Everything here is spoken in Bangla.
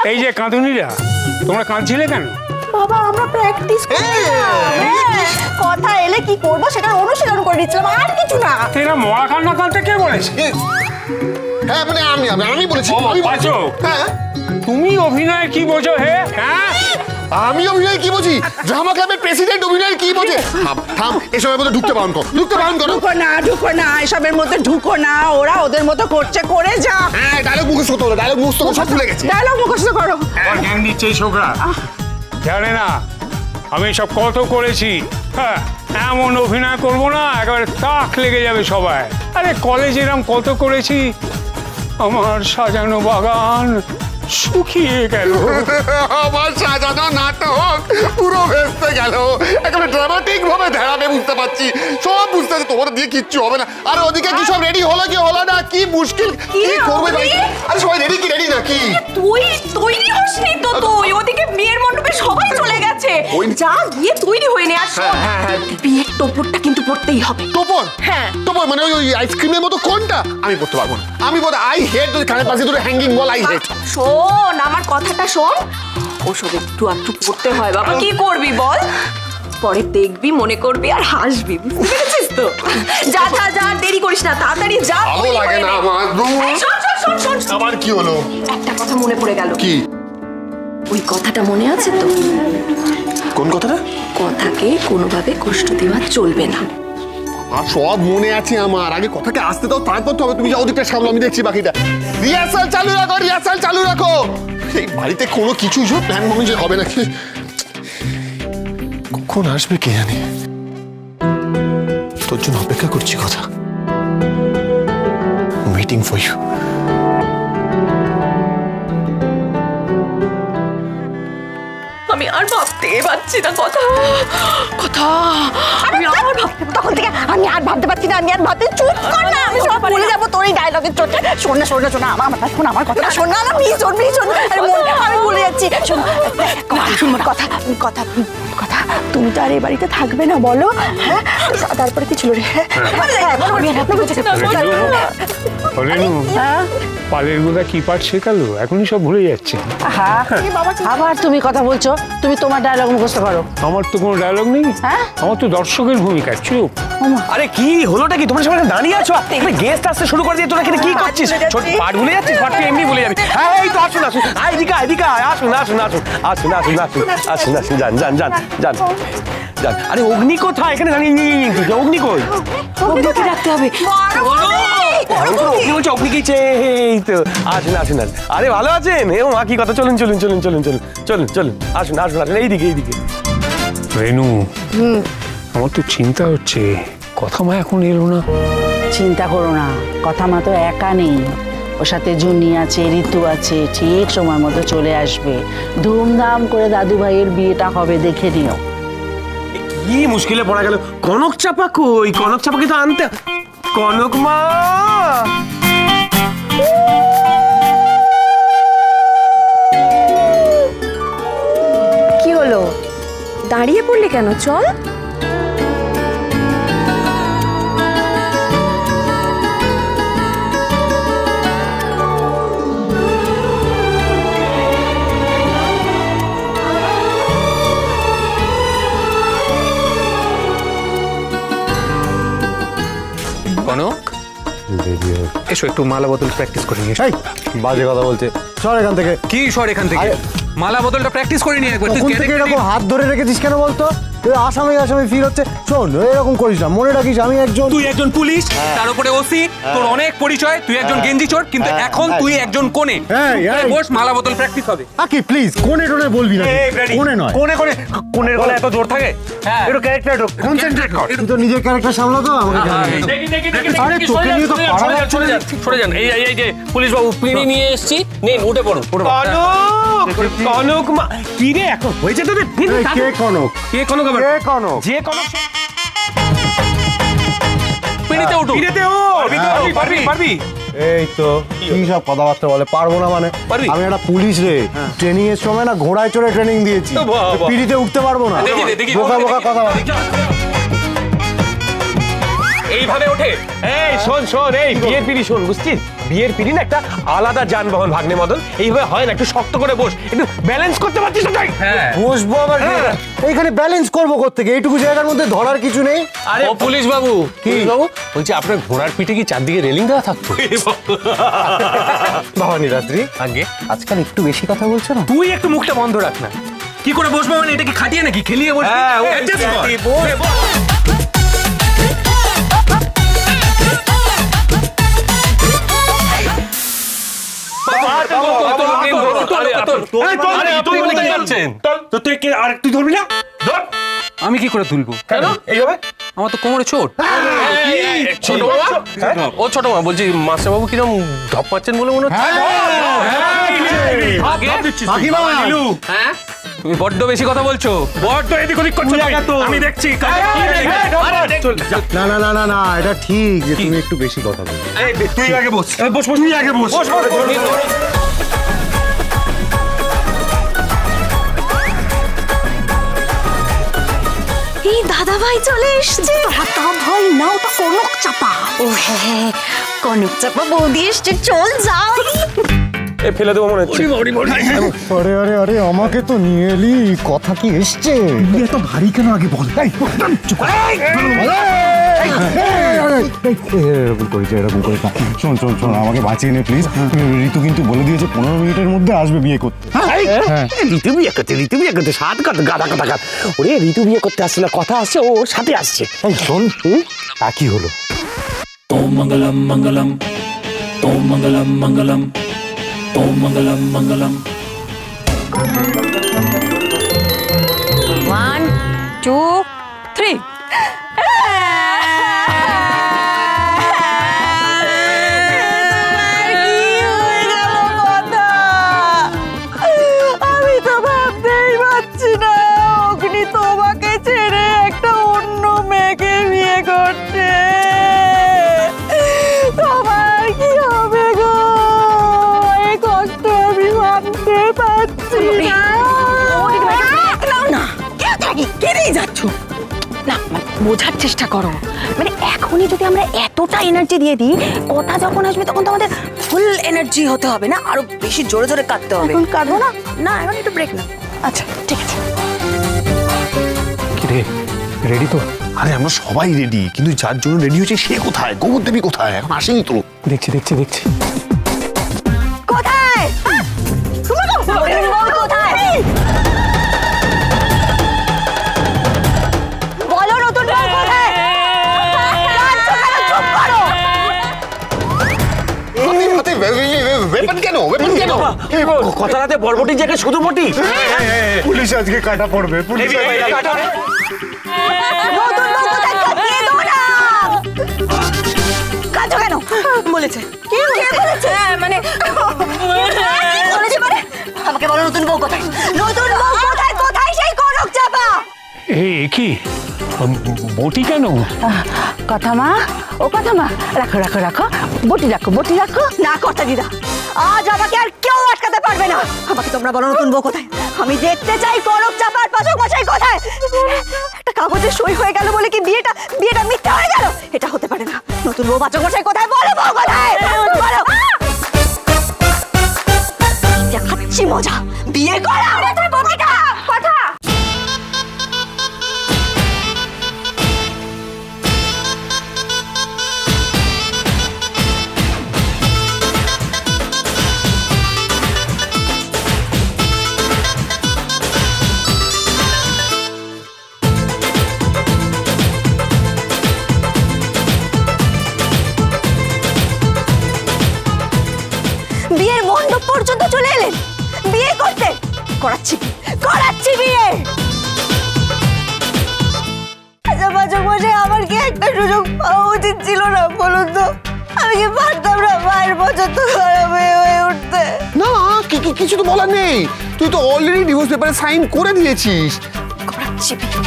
এই যে কাঁদুনিরা, তোমরা কাঁদছিলে কেন? বাবা আমরা প্র্যাকটিস কথা এলে কি করবো সেটা অনুশীলন করে নিচ্ছিলাম, আর কিছু না। এরা মরা কান্না কাঁদতে কে বলেছে? হ্যাঁ মানে আমি বলেছি। হ্যাঁ তুমি অভিনয় কি বোঝো? হ্যাঁ আমি অভিনয় কি বুঝি? ড্রামা ক্লাবের প্রেসিডেন্ট অভিনয় কি বোঝে? থাম, এসবের মধ্যে ঢুকতে বারণ করো, ঢুকতে বারণ করো। ঢুকো না, এসবের মধ্যে ঢুকো না। ওরা ওদের মতো করছে, করে যা। হ্যাঁ ডায়লগ মুখস্থ করো, ডায়লগ মুখস্থ সব ভুলে গেছে। ডায়লগ মুখস্থ করো। জ্ঞান দিচ্ছে এই ছোকরা, জানে না আমি সব কত করেছি। হ্যাঁ এমন অভিনয় করবো না একেবারে তাক লেগে যাবে সবাই। আরে কলেজে এরম কত করেছি, আমার সাজানো বাগান শুকিয়ে গেল। আমার সাজানো নাটক পুরো ভেস্তে গেল, একেবারে ড্রামাটিক ভাবে ধ্যানে বুঝতে পারছি, সব বুঝতে পারছি। তোমার দিয়ে কিচ্ছু হবে না। আর ওদিকে কি সব রেডি হলো কি হলো না, কি মুশকিল, কি করবে ভাই? আরে সবাই রেডি কি রেডি না কি? তুই তৈরি হসনি তো, তুই ওদিকে বিয়ের মণ্ডপে সবাই চলে গেছে, যা গিয়ে তৈরি হয়ে নে। আর বিয়ের টোপরটা কিন্তু পড়তেই হবে। টোপর? হ্যাঁ টোপর মানে ওই আইসক্রিমের মতো কোনটা? আমি পড়তে পারবো না, আমি বলতে আই হেট যদি কানের পাশে দুটো হ্যাঙ্গিং বল, আই হেট। শোন আমার কথাটা শোন, ওসব একটু একটু পড়তে হয় বাবা, কি করবি বল? পরে দেখবি, মনে করবি আর হাসবি, বুঝতে পেরেছিস তো? যা যা যা, দেরি করিস না, তাড়াতাড়ি যা। ভালো লাগে না আমার। শোন আবার কি হলো? একটা কথা মনে পড়ে গেল। কি? ওই কথাটা মনে আছে তো? কোন কথাটা? কথাকে কোনোভাবে কষ্ট দেওয়া চলবে না। আর সব মনে আছে আমার, আগে কথাকে আসতে দাও, তারপর তো হবে। তুমি যাও ওদিকটা সামলো, আমি দেখছি বাকিটা। রিহার্সাল চালু রাখো, রিহার্সাল চালু রাখো। এই বাড়িতে কোনো কিছু প্ল্যান মনে হবে নাকি? কখন আসবে কে জানে, তোর জন্য অপেক্ষা করছি। কথা ওয়েটিং ফর ইউ। আমি আর ভাবতে পারছি না কথা। আমি আর ভাবতে, তখন থেকে আমি আর ভাবতে পারছি না, আমি আর ভাবতে। চুপ কর না, আমি সব ভুলে যাবো তোর এই ডায়লগের চোটে। শোন না আমার কথা শোন না, প্লিজ শোন। আরে মনটা আমি ভুলে যাচ্ছি। শোন কথা, তুমি তো আর এই বাড়িতে থাকবে না বলো? হ্যাঁ তারপরে কি ছিল রে? পালের গোদা কি পাঠ শেখালো, এখনই সব ভুলে যাচ্ছে। আবার তুমি কথা বলছো, তুমি তোমার ডায়লগ মুখস্থ করো। আমার তো কোনো ডায়লগ নেই, আমার তো দর্শকের ভূমিকা। চুপ। আরে কি হলোটা কি? তোমরা সবাই দাঁড়িয়ে আছো, গেস্ট আসতে শুরু করে দিয়ে তোরা কি করছিস? ছোট পাঠ ভুলে যাচ্ছিস? পাঠ তুই এমনি ভুলে যাবি। হ্যাঁ এই তো আসুন, এদিকে আসুন, যান। আরে অগ্নি কোথায়? এখানে দাঁড়িয়ে অগ্নি কই? অগ্নিকে ডাকতে হবে। অগ্নি বলছে, অগ্নি কি? এই তো আসুন। আরে ভালো আছেন? এ মা কি কথা, চলুন আসুন এইদিকে। রেনু, আমার তো চিন্তা হচ্ছে, কথা মা এখন এলো না। চিন্তা করো না, কথা মা তো একা নেই, ওর সাথে জুনি আছে, ঋতু আছে, ঠিক সময় মতো চলে আসবে। ধুমধাম করে দাদু ভাইয়ের বিয়েটা হবে, দেখে নিও। কি মুশকিলে পড়া গেল। কনক চাপা কই? কনক চাপাকে তো আনতে। কনক মা, কি হলো, দাঁড়িয়ে পড়লে কেন? চল। কনক এসো, একটু মালা বোতল প্র্যাকটিস করে নিয়ে। বাজে কথা বলছে, সর এখান থেকে। কি সর এখান থেকে? মালা বোতলটা প্র্যাকটিস করে নিয়ে একবার। তুই এরকম হাত ধরে রেখেছিস কেন বলতো? আসামি ফিল হচ্ছে। শোন এরকম করিস না, মনে রাখিস আমি একজন। তুই একজন পুলিশ, তার উপরে ওসি, তোর অনেক পরিচয়। তুই একজন গেঞ্জি চোর, কিন্তু এখন তুই একজন কোণে। বস, মালা বোতল প্র্যাকটিস হবে। আকি প্লিজ, কোণে টোনে বলবি না। কোণে নয়, কোণের গলায় এত জোর থাকে? একটু ক্যারেক্টার, কনসেন্ট্রেট কর। তুই তো নিজের ক্যারেক্টার সামলা তো আমাকে। আরে তোকে নিয়ে তো পাড়া সরে যান। এই যে পুলিশ বাবু, পিঁড়ি নিয়ে এসেছি, নিন উঠে পড়ুন। কনক মা, কি রে এখন হয়েছে তোদের? কে কনক? কে কনক? কে কনক? যে কনক পিঁড়িতে উঠো। পারবি? এই তো কি সব কথাবার্তা বলে, পারবো না মানে? আমি একটা পুলিশ রে, ট্রেনিং এর সময় না ঘোড়ায় চড়ে ট্রেনিং দিয়েছি, পিড়িতে উঠতে পারবো না। বোকা কথা। এইভাবে ওঠে। এই শোন, এই বিয়ের পিড়ি শোন, বুঝছিস? বিয়ের পিড়ি না একটা আলাদা যানবাহন ভাগ্নে মদন, এইভাবে হয় না, একটু শক্ত করে বস, একটু ব্যালেন্স করতে পারছিস না? হ্যাঁ বসবো আবার এইখানে ব্যালেন্স করবো কোত্থেকে? এইটুকু জায়গার মধ্যে ধরার কিছু নেই। আরে ও পুলিশ বাবু, কি? বাবু বলছি আপনার ঘোড়ার পিঠে কি চারদিকে রেলিং দেওয়া থাকতো? ভবানী রাত্রি, আগে আজকাল একটু বেশি কথা বলছো না? তুই একটু মুখটা বন্ধ রাখ না। কি করে বসবো মানে? এটা কি খাটিয়ে নাকি? খেলিয়ে বসবো? Adjust কর। আমি কি করে তুলবো? কেন এইভাবে? আমার তো কোমরে চোট। ছোট বাবা, ও ছোট মা, বলছি মাস্টার বাবু কিরম ধপ পাচ্ছেন বলে মনে হচ্ছে? হ্যাঁ তুমি বড্ড বেশি কথা বলছো, বড্ড এদিক ওদিক করছো। আমি দেখছি। না না না না না, এটা ঠিক যে তুমি একটু বেশি কথা বলো। তুই আগে বস, বস বস, তুই আগে বস। এই দাদা ভাই চলে এসছে। দাদা ভাই না, ওটা কনক চাপা। ও হ্যাঁ, কনক চাপা বৌদি এসছে, চল যাও। ফেলে দেবো মনে হচ্ছে। আরে আরে আরে, আমাকে তো নিয়ে এলি, কথা কি এসছে? এত ভারী কেন আগে বল। এরকম করেছে, এরকম করে শোন শোন শোন, আমাকে বাঁচিয়ে নে প্লিজ। ঋতু কিন্তু বলে দিয়েছে 15 মিনিটের মধ্যে আসবে বিয়ে করতে। ঋতু বিয়ে করতে, ঋতু বিয়ে করতে, সাত কথা গাদা কথা গাদ। ওরে ঋতু বিয়ে করতে আসছে না, কথা আসছে, ও সাথে আসছে। শোন, একই হলো। Om Mangalam Mangalam, Om Mangalam Mangalam, Om Mangalam Mangalam. 1 2 3। আমি তো ভাবতেই পারছি না অগ্নি তোমাকে ছেড়ে একটা অন্য মেয়েকে বিয়ে করছে। তোমার কি হবে গো? এই কষ্ট আমি ভাবতে পারছি না। না কেউ থাকি কেঁদেই যাচ্ছ না, বোঝার চেষ্টা করো। মানে এখনই যদি আমরা এতটা এনার্জি দিয়ে দিই, কথা যখন আসবে তখন তো আমাদের ফুল এনার্জি হতে হবে না, আরো বেশি জোরে জোরে কাঁদতে হবে। এখন কাঁদবো না? না এখন একটু ব্রেক না। আচ্ছা ঠিক আছে। কি রে, রেডি তো? আরে আমরা সবাই রেডি, কিন্তু যার জন্য রেডি হচ্ছে সে কোথায়? গৌর দেবী কোথায়? এখন আসেনি তো। দেখছি দেখছি দেখছি। কোথায়? কোথায় বলো, নতুন বউ কোথায়? চুপ করো। ওয়েপন কেন? ওয়েপন কেন? কথাটাতে বরবটির জায়গায় শুধু বটি। পুলিশ আজকে কাটা পড়বে, পুলিশ নতুন বউ কোথায়? কাটিয়ে দাও না। কাজও কেন বলেছে? কি বলেছে? মানে বলেছে মানে আমাকে বলো, নতুন বউ কোথায়? নতুন বউ কোথায়? কোথায় সেই কনক চাপা? এই কি বটি কেন? কথা মা, ও কথা মা, রাখো রাখো রাখো, বটি রাখো, বটি রাখো। না কথা দিদা, আজ আমাকে আর কেউ আটকাতে পারবে না। আমাকে তোমরা বলো, নতুন বউ কোথায়? আমি দেখতে চাই কনক চাপার পাচক মশাই কোথায়। একটা কাগজে সই হয়ে গেল বলে কি বিয়েটা মিথ্যা হয়ে গেল? এটা হতে পারে না। নতুন বউ পাচক মশাই কোথায়? বলো বউ কোথায়? বলো। দেখাচ্ছি মজা, বিয়ে করা। কথা বিয়ের মণ্ডপ পর্যন্ত চলে এলেন বিয়ে করতে। করাচ্ছি বিয়ে। আমার কি একটা সুযোগ পাওয়া উচিত ছিল না বলুন তো? আমি কি পারতাম না মায়ের পছন্দ খারাপ হয়ে উঠতে? না কিছু তো বলার নেই, তুই তো অলরেডি ডিভোর্স পেপারে সাইন করে দিয়েছিস। করাচ্ছি বিয়ে।